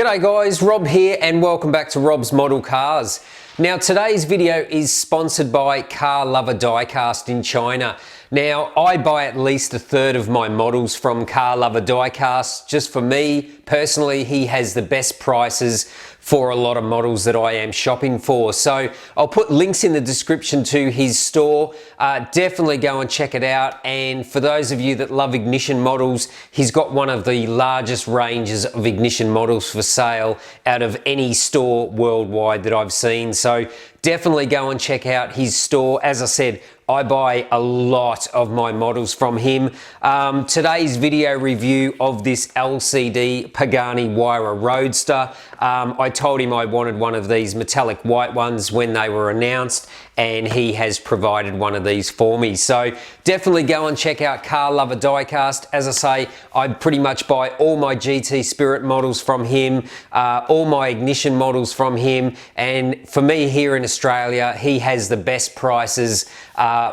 G'day guys, Rob here and welcome back to Rob's Model Cars. Now today's video is sponsored by Car Lover Diecast in China. Now I buy at least a third of my models from Car Lover Diecast. Just for me personally, he has the best prices for a lot of models that I am shopping for. So I'll put links in the description to his store. Definitely go and check it out. And for those of you that love ignition models, he's got one of the largest ranges of ignition models for sale out of any store worldwide that I've seen. So definitely go and check out his store. As I said, I buy a lot of my models from him. Today's video review of this LCD Pagani Huayra Roadster. I told him I wanted one of these metallic white ones when they were announced, and he has provided one of these for me. So definitely go and check out Car Lover Diecast. As I say, I pretty much buy all my GT Spirit models from him, all my ignition models from him, and for me here in Australia, he has the best prices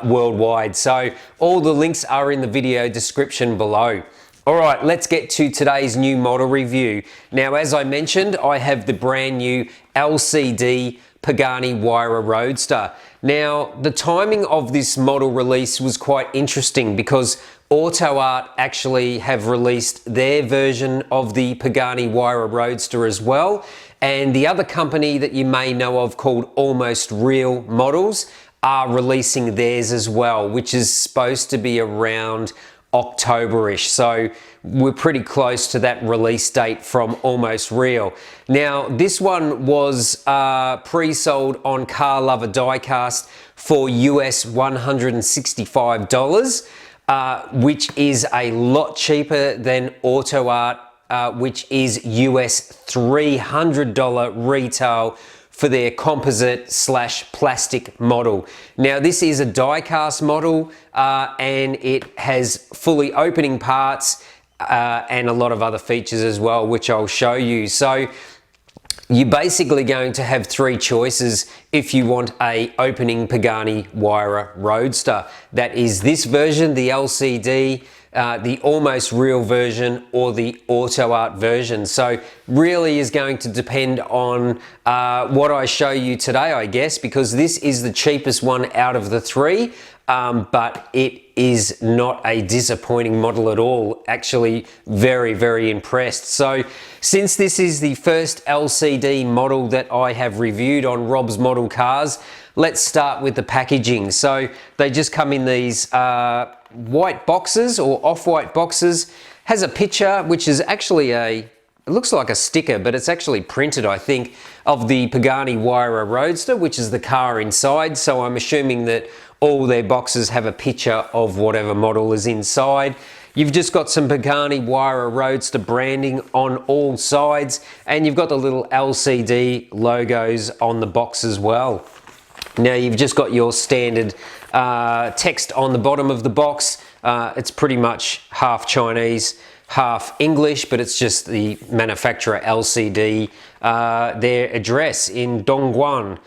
worldwide. So all the links are in the video description below. Alright, let's get to today's new model review. Now, as I mentioned, I have the brand new LCD Pagani Huayra Roadster. Now, the timing of this model release was quite interesting because Auto Art actually have released their version of the Pagani Huayra Roadster as well. And the other company that you may know of called Almost Real Models are releasing theirs as well, which is supposed to be around October-ish. So we're pretty close to that release date from Almost Real. Now, this one was pre-sold on Car Lover Diecast for US $165, which is a lot cheaper than Auto Art, which is US $300 retail for their composite / plastic model. Now this is a die-cast model and it has fully opening parts and a lot of other features as well, which I'll show you. So you're basically going to have three choices if you want a opening Pagani Huayra Roadster. That is this version, the LCD, the Almost Real version, or the Auto Art version. So really is going to depend on what I show you today, I guess, because this is the cheapest one out of the three, but it is not a disappointing model at all. Actually, very, very impressed. So since this is the first LCD model that I have reviewed on Rob's Model Cars, let's start with the packaging. So they just come in these white boxes or off-white boxes. Has a picture which is actually it looks like a sticker, but it's actually printed, I think, of the Pagani Huayra Roadster, which is the car inside. So I'm assuming that all their boxes have a picture of whatever model is inside. You've just got some Pagani Huayra Roadster branding on all sides, and you've got the little LCD logos on the box as well. Now you've just got your standard text on the bottom of the box. It's pretty much half Chinese, half English, but it's just the manufacturer LCD, their address in Dongguan.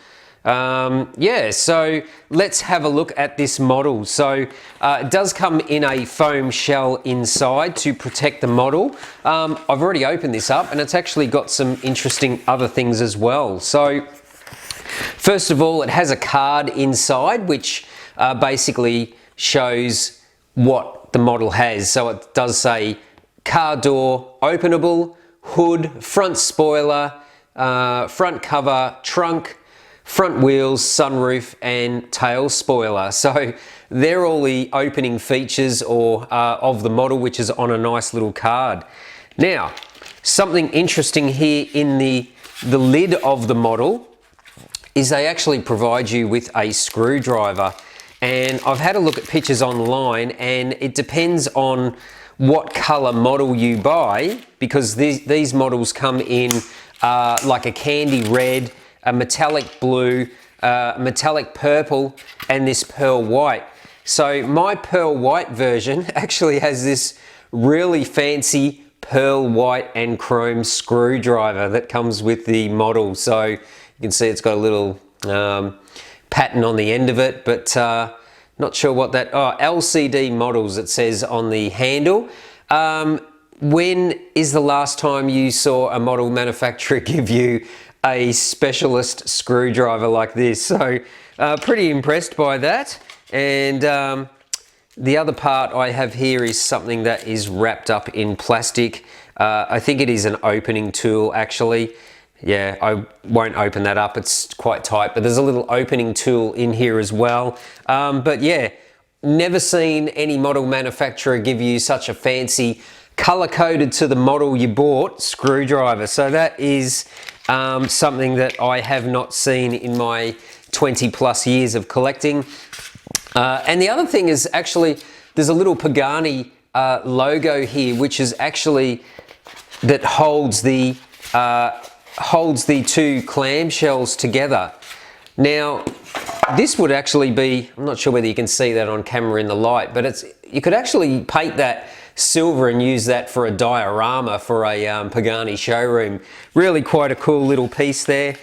Yeah, so let's have a look at this model. So it does come in a foam shell inside to protect the model. I've already opened this up and it's actually got some interesting other things as well. So first of all, it has a card inside which basically shows what the model has. So it does say car door openable, hood, front spoiler, front cover, trunk, front wheels, sunroof, and tail spoiler. So they're all the opening features of the model, which is on a nice little card. Now, something interesting here in the lid of the model is they actually provide you with a screwdriver. And I've had a look at pictures online, and it depends on what color model you buy, because these models come in like a candy red, a metallic blue, metallic purple, and this pearl white. So my pearl white version actually has this really fancy pearl white and chrome screwdriver that comes with the model. So you can see it's got a little pattern on the end of it, but not sure what that, LCD models it says on the handle. when is the last time you saw a model manufacturer give you a specialist screwdriver like this? So pretty impressed by that. And the other part I have here is something that is wrapped up in plastic. I think it is an opening tool actually. Yeah, I won't open that up, it's quite tight, but there's a little opening tool in here as well. But yeah, never seen any model manufacturer give you such a fancy color-coded to the model you bought screwdriver. So that is something that I have not seen in my 20 plus years of collecting. And the other thing is actually there's a little Pagani logo here, which is actually that holds the two clamshells together. Now this would actually be, I'm not sure whether you can see that on camera in the light, but you could actually paint that silver and use that for a diorama for a Pagani showroom. Really quite a cool little piece there.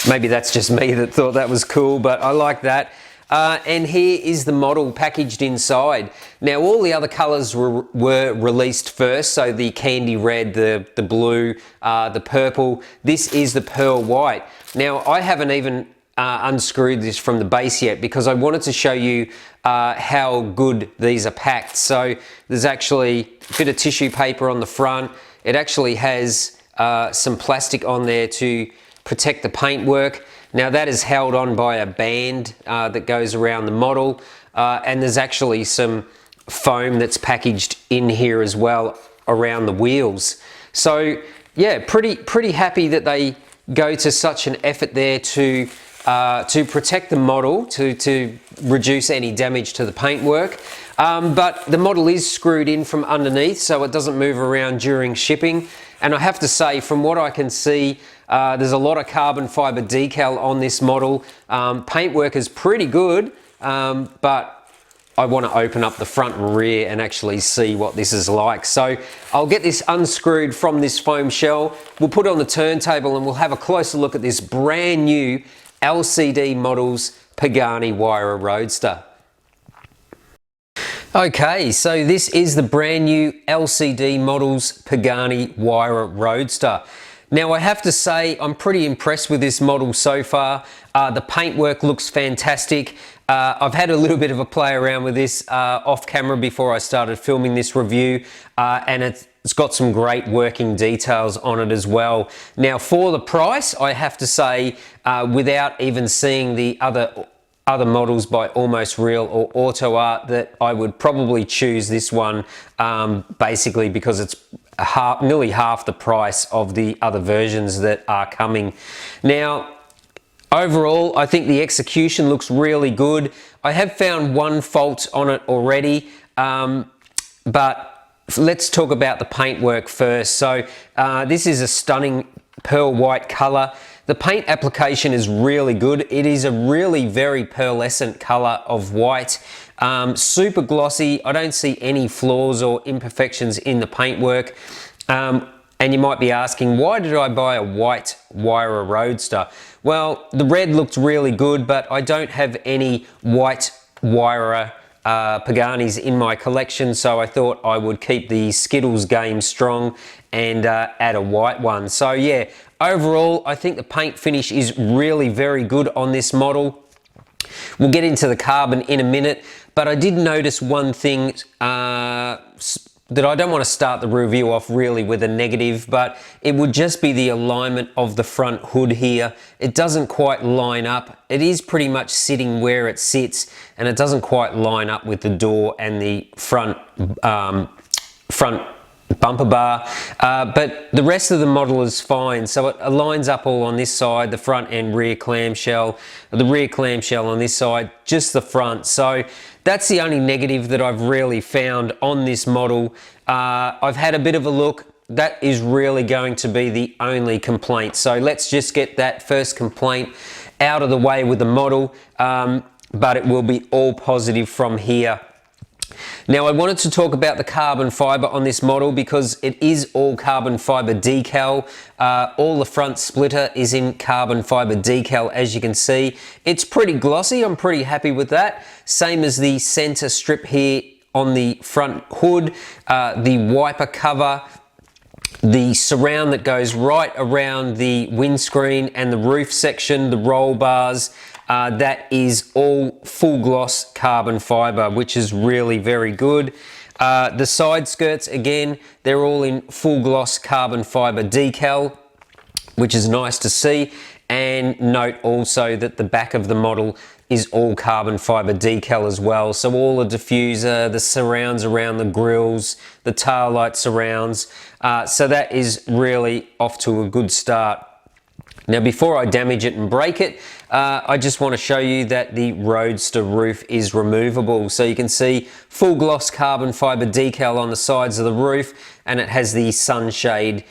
Maybe that's just me that thought that was cool, but I like that. And here is the model packaged inside. Now all the other colors were released first, so the candy red, the blue, the purple. This is the pearl white. Now I haven't even unscrewed this from the base yet because I wanted to show you how good these are packed. So there's actually a bit of tissue paper on the front. It actually has some plastic on there to protect the paintwork. Now that is held on by a band that goes around the model, and there's actually some foam that's packaged in here as well around the wheels. So yeah, pretty happy that they go to such an effort there to protect the model, to reduce any damage to the paintwork. But the model is screwed in from underneath, so it doesn't move around during shipping. And I have to say, from what I can see, there's a lot of carbon fiber decal on this model. Paintwork is pretty good, but I want to open up the front and rear and actually see what this is like. So I'll get this unscrewed from this foam shell. We'll put it on the turntable and we'll have a closer look at this brand new LCD Models Pagani Huayra Roadster. Okay, so this is the brand new LCD Models Pagani Huayra Roadster. Now I have to say I'm pretty impressed with this model so far. The paintwork looks fantastic. I've had a little bit of a play around with this off camera before I started filming this review, and it's got some great working details on it as well. Now for the price, I have to say, without even seeing the other models by Almost Real or Auto Art, that I would probably choose this one, basically because it's nearly half the price of the other versions that are coming. Now overall, I think the execution looks really good. I have found one fault on it already, but let's talk about the paintwork first. So this is a stunning pearl white color. The paint application is really good. It is a really very pearlescent color of white. Super glossy. I don't see any flaws or imperfections in the paintwork. And you might be asking, why did I buy a white Huayra Roadster? Well, the red looked really good, but I don't have any white Huayra Paganis in my collection, so I thought I would keep the Skittles game strong and add a white one. So yeah, overall, I think the paint finish is really very good on this model. We'll get into the carbon in a minute, but I did notice one thing that I don't want to start the review off really with a negative, but it would just be the alignment of the front hood here. It doesn't quite line up. It is pretty much sitting where it sits, and it doesn't quite line up with the door and the front bumper bar, but the rest of the model is fine. So it aligns up all on this side, the front and rear clamshell, the rear clamshell on this side, just the front. So that's the only negative that I've really found on this model. I've had a bit of a look. That is really going to be the only complaint. So let's just get that first complaint out of the way with the model, but it will be all positive from here. Now I wanted to talk about the carbon fiber on this model because it is all carbon fiber decal. All the front splitter is in carbon fiber decal, as you can see. It's pretty glossy. I'm pretty happy with that. Same as the center strip here on the front hood, the wiper cover, the surround that goes right around the windscreen and the roof section, the roll bars, that is all full gloss carbon fiber, which is really very good. The side skirts, again, they're all in full gloss carbon fiber decal, which is nice to see. And note also that the back of the model is all carbon fiber decal as well. So all the diffuser, the surrounds around the grills, the tail light surrounds. So that is really off to a good start. Now, before I damage it and break it, I just want to show you that the Roadster roof is removable. So you can see full gloss carbon fiber decal on the sides of the roof, and it has the sunshade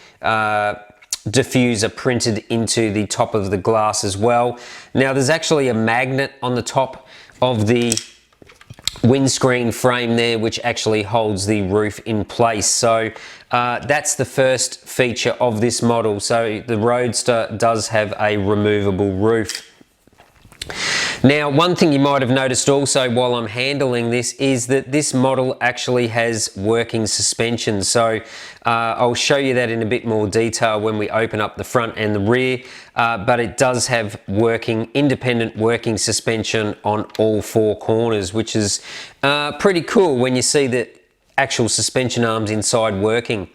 diffuser printed into the top of the glass as well. Now, there's actually a magnet on the top of the windscreen frame there, which actually holds the roof in place. So that's the first feature of this model. So the Roadster does have a removable roof. Now, one thing you might have noticed also while I'm handling this is that this model actually has working suspension. So I'll show you that in a bit more detail when we open up the front and the rear, but it does have independent working suspension on all four corners, which is pretty cool when you see the actual suspension arms inside working.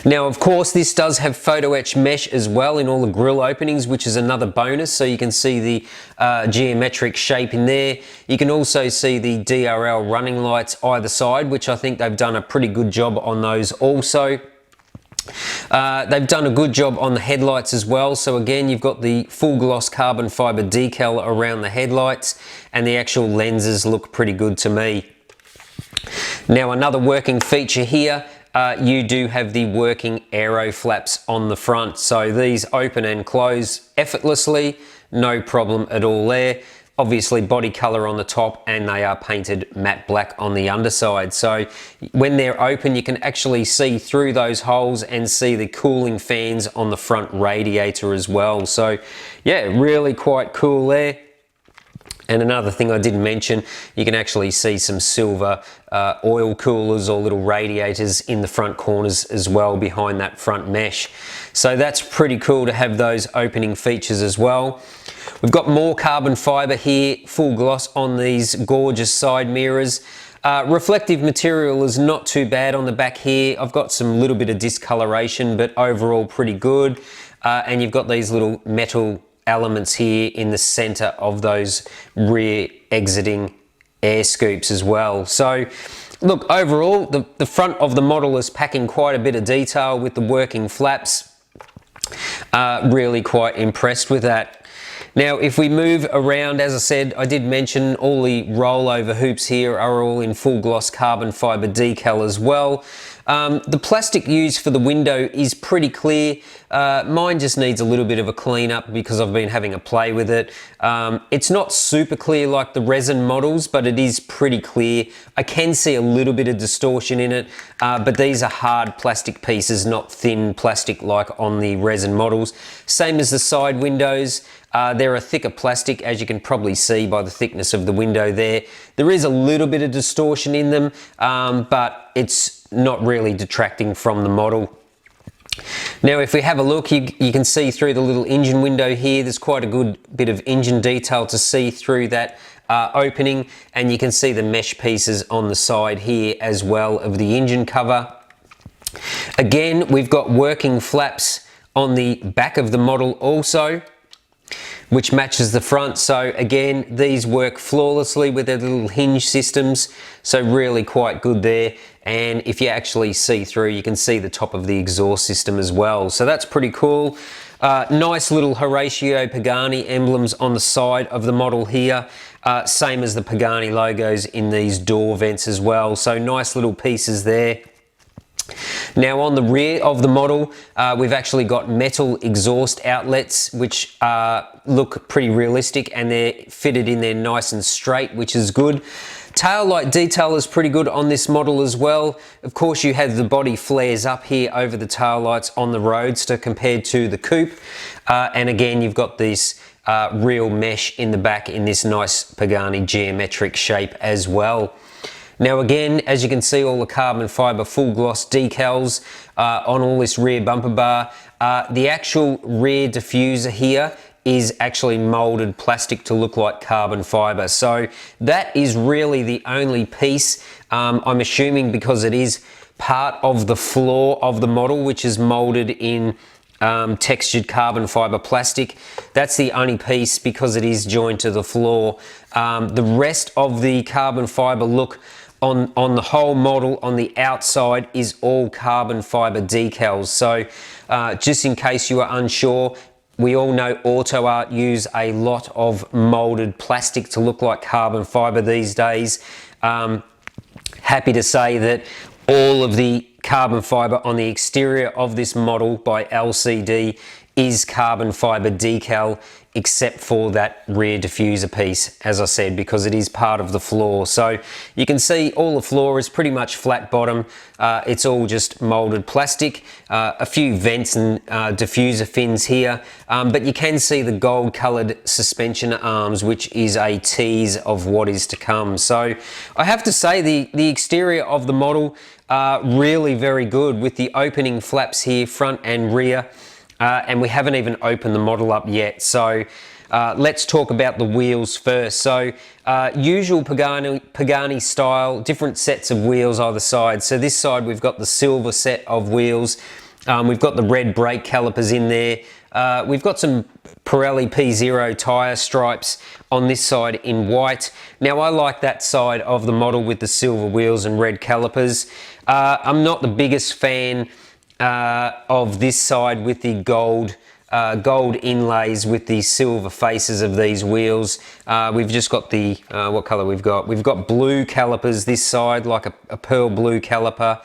Now, of course, this does have photo etch mesh as well in all the grille openings, which is another bonus. So you can see the geometric shape in there. You can also see the DRL running lights either side, which I think they've done a pretty good job on those also. They've done a good job on the headlights as well. So again, you've got the full gloss carbon fiber decal around the headlights, and the actual lenses look pretty good to me. Now, another working feature here, you do have the working aero flaps on the front. So these open and close effortlessly, no problem at all there. Obviously body color on the top, and they are painted matte black on the underside. So when they're open, you can actually see through those holes and see the cooling fans on the front radiator as well. So yeah, really quite cool there. And another thing I didn't mention, you can actually see some silver oil coolers or little radiators in the front corners as well behind that front mesh. So that's pretty cool to have those opening features as well. We've got more carbon fiber here, full gloss on these gorgeous side mirrors. Reflective material is not too bad on the back here. I've got some little bit of discoloration, but overall pretty good. And you've got these little metal elements here in the center of those rear exiting air scoops as well. So look, overall the front of the model is packing quite a bit of detail with the working flaps. Really quite impressed with that. Now, if we move around, as I said, I did mention all the rollover hoops here are all in full gloss carbon fiber decal as well. The plastic used for the window is pretty clear. Mine just needs a little bit of a clean up because I've been having a play with it. It's not super clear like the resin models, but it is pretty clear. I can see a little bit of distortion in it, but these are hard plastic pieces, not thin plastic like on the resin models. Same as the side windows. They're a thicker plastic, as you can probably see by the thickness of the window there. There is a little bit of distortion in them, but it's not really detracting from the model. Now, if we have a look, you can see through the little engine window here, there's quite a good bit of engine detail to see through that opening, and you can see the mesh pieces on the side here as well of the engine cover. Again, we've got working flaps on the back of the model also, which matches the front. So again, these work flawlessly with their little hinge systems, so really quite good there. And if you actually see through, you can see the top of the exhaust system as well, so that's pretty cool. Nice little Horatio Pagani emblems on the side of the model here, same as the Pagani logos in these door vents as well, so nice little pieces there. Now, on the rear of the model, we've actually got metal exhaust outlets, which look pretty realistic, and they're fitted in there nice and straight, which is good. Tail light detail is pretty good on this model as well. Of course, you have the body flares up here over the tail lights on the Roadster compared to the coupe. And again, you've got this real mesh in the back in this nice Pagani geometric shape as well. Now again, as you can see, all the carbon fiber full gloss decals on all this rear bumper bar. The actual rear diffuser here is actually molded plastic to look like carbon fiber. So that is really the only piece, I'm assuming, because it is part of the floor of the model, which is molded in textured carbon fiber plastic. That's the only piece because it is joined to the floor. The rest of the carbon fiber look on the whole model on the outside is all carbon fiber decals. So just in case you are unsure, we all know Auto Art use a lot of molded plastic to look like carbon fiber these days. Happy to say that all of the carbon fiber on the exterior of this model by LCD is carbon fiber decal, except for that rear diffuser piece, as I said, because it is part of the floor. So you can see all the floor is pretty much flat bottom. It's all just molded plastic, a few vents and diffuser fins here, but you can see the gold colored suspension arms, which is a tease of what is to come. So I have to say the exterior of the model really very good, with the opening flaps here, front and rear. And we haven't even opened the model up yet. So let's talk about the wheels first. So usual Pagani style, different sets of wheels either side. So this side we've got the silver set of wheels. We've got the red brake calipers in there. We've got some Pirelli P0 tyre stripes on this side in white. Now I like that side of the model with the silver wheels and red calipers. I'm not the biggest fan of this side with the gold inlays with the silver faces of these wheels. We've just got the, what colour we've got? We've got blue calipers this side, like a pearl blue caliper,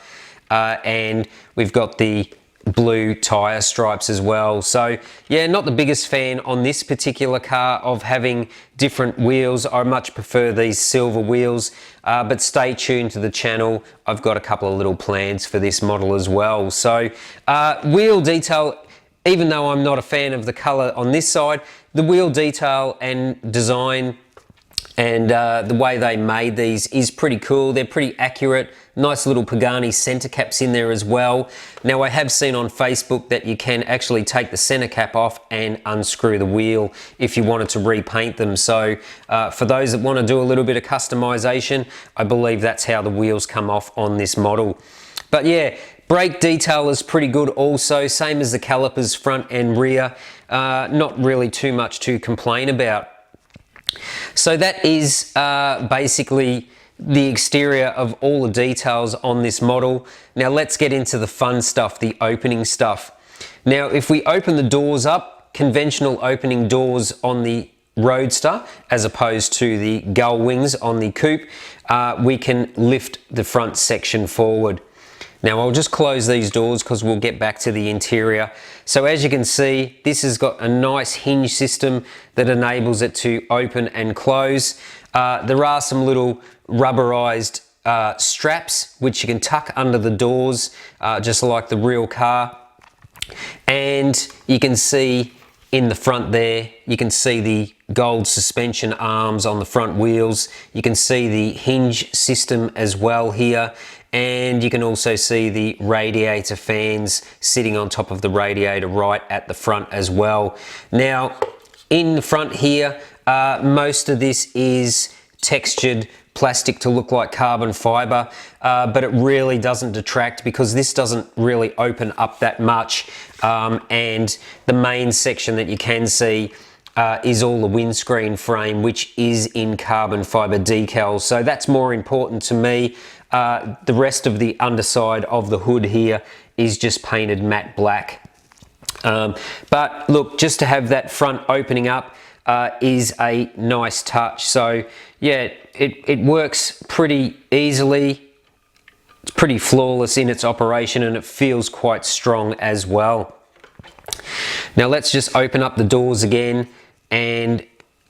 and we've got the blue tyre stripes as well. So yeah, not the biggest fan on this particular car of having different wheels. I much prefer these silver wheels, but stay tuned to the channel. I've got a couple of little plans for this model as well. So wheel detail, even though I'm not a fan of the colour on this side, the wheel detail and design and the way they made these is pretty cool. They're pretty accurate. Nice little Pagani center caps in there as well. Now I have seen on Facebook that you can actually take the center cap off and unscrew the wheel if you wanted to repaint them. So for those that want to do a little bit of customization, I believe that's how the wheels come off on this model. But yeah, brake detail is pretty good also, same as the calipers front and rear. Not really too much to complain about. So that is basically the exterior of all the details on this model. Now let's get into the fun stuff, the opening stuff. Now if we open the doors up, conventional opening doors on the Roadster as opposed to the gull wings on the coupe, we can lift the front section forward. Now I'll just close these doors because we'll get back to the interior. So as you can see, this has got a nice hinge system that enables it to open and close. There are some little rubberized straps which you can tuck under the doors, just like the real car. And you can see in the front there, you can see the gold suspension arms on the front wheels. You can see the hinge system as well here. And you can also see the radiator fans sitting on top of the radiator right at the front as well. Now, in the front here, most of this is textured plastic to look like carbon fiber, but it really doesn't detract because this doesn't really open up that much. And the main section that you can see is all the windscreen frame, which is in carbon fiber decals. So that's more important to me. The rest of the underside of the hood here is just painted matte black. But look, just to have that front opening up is a nice touch. So yeah, it works pretty easily. It's pretty flawless in its operation and it feels quite strong as well. Now let's just open up the doors again and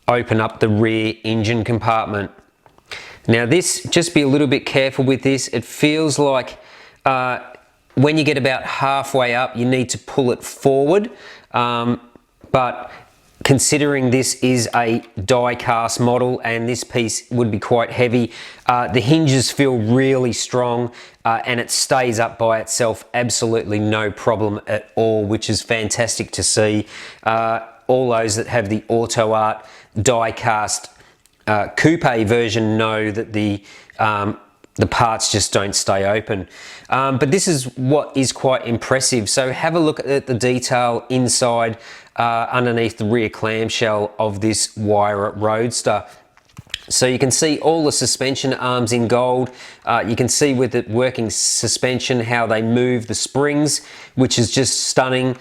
open up the rear engine compartment. Now this, just be a little bit careful with this. It feels like when you get about halfway up, you need to pull it forward. But considering this is a die cast model and this piece would be quite heavy. The hinges feel really strong and it stays up by itself, absolutely no problem at all, which is fantastic to see. All those that have the Auto Art die cast coupe version know that the parts just don't stay open. But this is what is quite impressive. So have a look at the detail inside underneath the rear clamshell of this Huayra Roadster. So you can see all the suspension arms in gold. You can see with it working suspension how they move the springs, which is just stunning.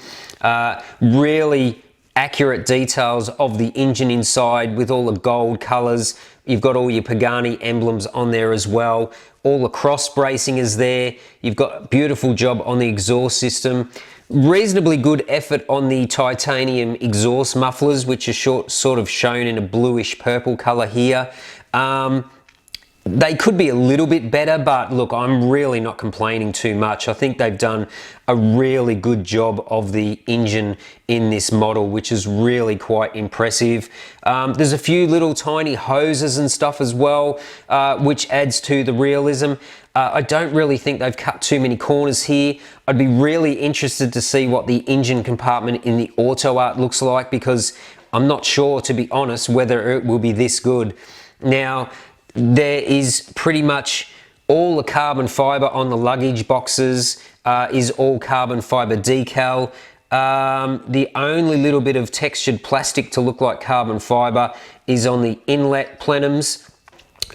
Really accurate details of the engine inside with all the gold colors. You've got all your Pagani emblems on there as well. All the cross bracing is there. You've got a beautiful job on the exhaust system. Reasonably good effort on the titanium exhaust mufflers, which are sort of shown in a bluish purple color here. They could be a little bit better, but look, I'm really not complaining too much. I think they've done a really good job of the engine in this model, which is really quite impressive. There's a few little tiny hoses and stuff as well, which adds to the realism. I don't really think they've cut too many corners here. I'd be really interested to see what the engine compartment in the Auto Art looks like, because I'm not sure, to be honest, whether it will be this good. Now, there is pretty much all the carbon fiber on the luggage boxes is all carbon fiber decal. The only little bit of textured plastic to look like carbon fiber is on the inlet plenums.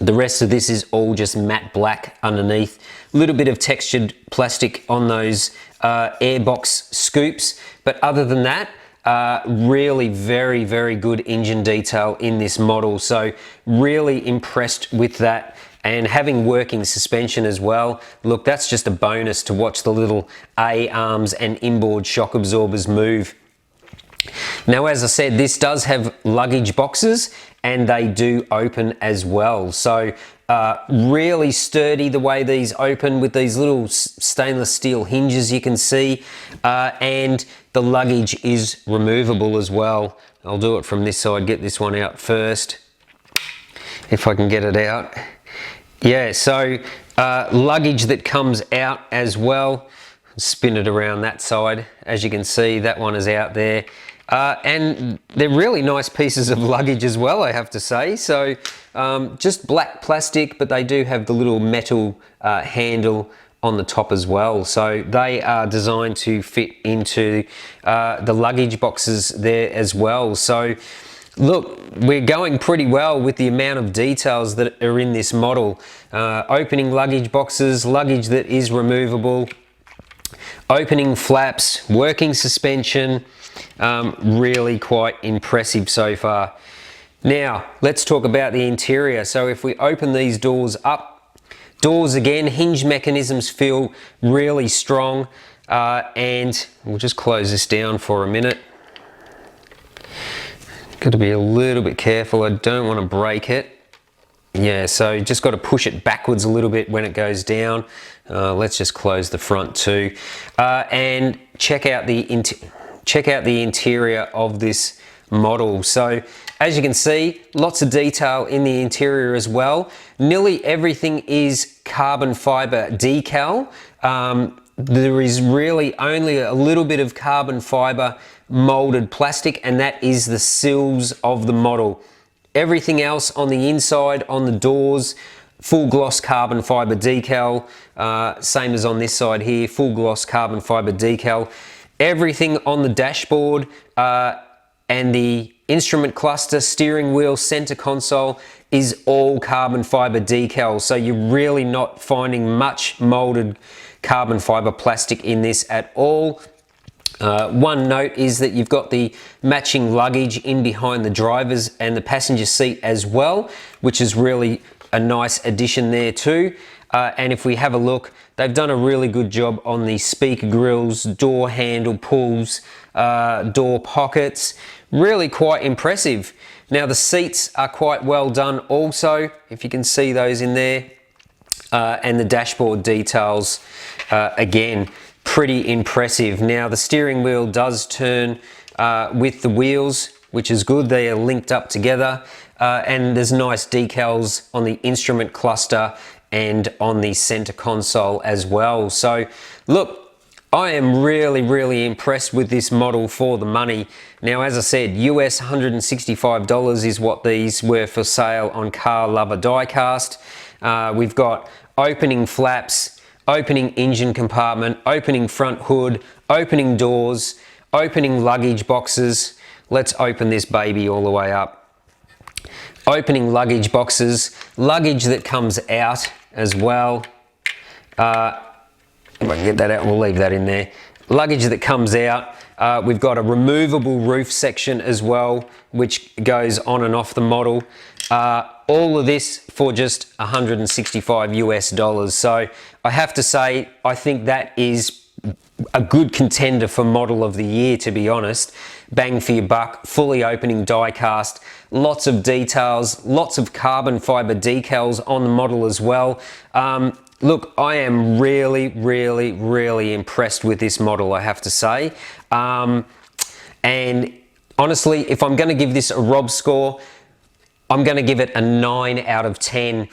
The rest of this is all just matte black underneath. A little bit of textured plastic on those airbox scoops, but other than that, really very, very good engine detail in this model. So really impressed with that, and having working suspension as well. Look, that's just a bonus to watch the little A-arms and inboard shock absorbers move. Now, as I said, this does have luggage boxes and they do open as well. So really sturdy the way these open with these little stainless steel hinges you can see, and the luggage is removable as well. I'll do it from this side, get this one out first, if I can get it out. Yeah, so luggage that comes out as well. Spin it around that side. As you can see, that one is out there. And they're really nice pieces of luggage as well, I have to say. So just black plastic, but they do have the little metal handle on the top as well. So they are designed to fit into the luggage boxes there as well. So look, we're going pretty well with the amount of details that are in this model. Opening luggage boxes, luggage that is removable, opening flaps, working suspension. Really quite impressive so far. Now let's talk about the interior. So if we open these doors up, doors again, hinge mechanisms feel really strong, and we'll just close this down for a minute. Got to be a little bit careful, I don't want to break it. Yeah, so just got to push it backwards a little bit when it goes down. Let's just close the front too, and check out the interior of this model. So as you can see, lots of detail in the interior as well. Nearly everything is carbon fiber decal. There is really only a little bit of carbon fiber molded plastic, and that is the sills of the model. Everything else on the inside, on the doors, full gloss carbon fiber decal. Same as on this side here, full gloss carbon fiber decal. Everything on the dashboard and the instrument cluster, steering wheel, center console is all carbon fiber decal. So you're really not finding much molded carbon fiber plastic in this at all. One note is that you've got the matching luggage in behind the driver's and the passenger seat as well, which is really a nice addition there too. And if we have a look, they've done a really good job on the speaker grills, door handle pulls, door pockets. Really quite impressive. Now the seats are quite well done also, if you can see those in there. And the dashboard details, again, pretty impressive. Now the steering wheel does turn with the wheels, which is good. They are linked up together, and there's nice decals on the instrument cluster and on the center console as well. So look, I am really impressed with this model for the money. Now, as I said, US $165 is what these were for sale on Car Lover Diecast. We've got opening flaps, opening engine compartment, opening front hood, opening doors, opening luggage boxes. Let's open this baby all the way up. Opening luggage boxes, luggage that comes out as well. If I can get that out, we'll leave that in there. Luggage that comes out. We've got a removable roof section as well, which goes on and off the model. All of this for just 165 US dollars. So I have to say, I think that is a good contender for model of the year, to be honest. Bang for your buck, fully opening die cast, lots of details, lots of carbon fiber decals on the model as well. Look, I am really impressed with this model, I have to say. And honestly, if I'm going to give this a Rob score, I'm going to give it a 9 out of 10.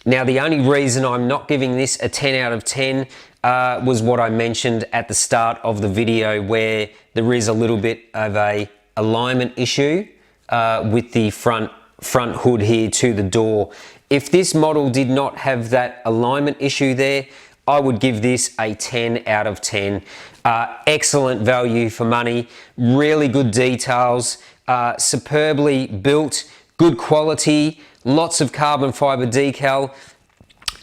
Now, the only reason I'm not giving this a 10 out of 10 was what I mentioned at the start of the video, where there is a little bit of a alignment issue with the front hood here to the door. If this model did not have that alignment issue there, I would give this a 10 out of 10. Excellent value for money, really good details, superbly built, good quality, lots of carbon fiber decal.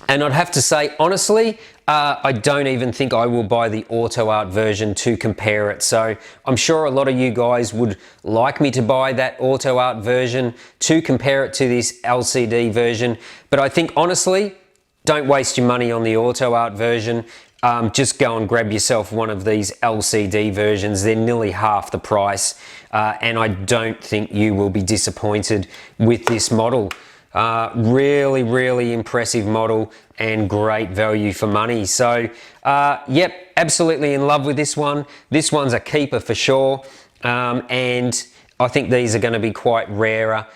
And I'd have to say, honestly, I don't even think I will buy the Auto Art version to compare it. So I'm sure a lot of you guys would like me to buy that Auto Art version to compare it to this LCD version. But I think, honestly, don't waste your money on the Auto Art version. Just go and grab yourself one of these LCD versions. They're nearly half the price. And I don't think you will be disappointed with this model. Really impressive model and great value for money. So yep, absolutely in love with this one. This one's a keeper for sure, and I think these are going to be quite rarer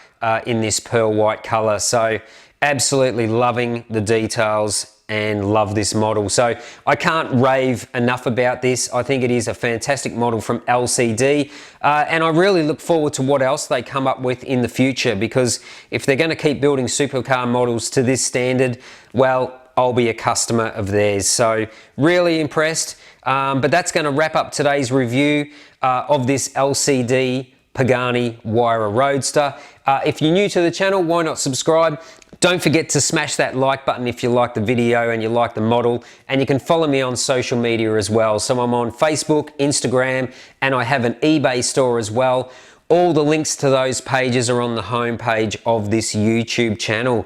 in this pearl white color. So absolutely loving the details and love this model. So I can't rave enough about this. I think it is a fantastic model from LCD, and I really look forward to what else they come up with in the future, because if they're going to keep building supercar models to this standard, well, I'll be a customer of theirs. So really impressed. But that's going to wrap up today's review of this LCD Pagani Huayra Roadster. If you're new to the channel, why not subscribe? Don't forget to smash that like button if you like the video and you like the model, and you can follow me on social media as well. So I'm on Facebook, Instagram, and I have an eBay store as well. All the links to those pages are on the home page of this YouTube channel.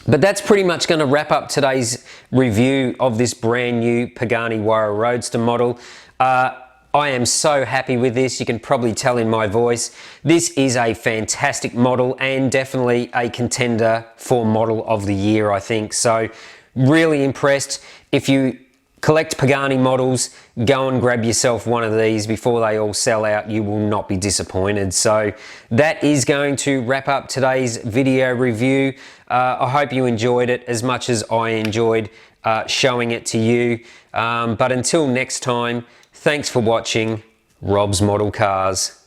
But that's pretty much going to wrap up today's review of this brand new Pagani Huayra Roadster model. I am so happy with this. You can probably tell in my voice. This is a fantastic model and definitely a contender for model of the year, I think. So really impressed. If you collect Pagani models, go and grab yourself one of these before they all sell out. You will not be disappointed. So that is going to wrap up today's video review. I hope you enjoyed it as much as I enjoyed showing it to you. But until next time, thanks for watching Rob's Model Cars.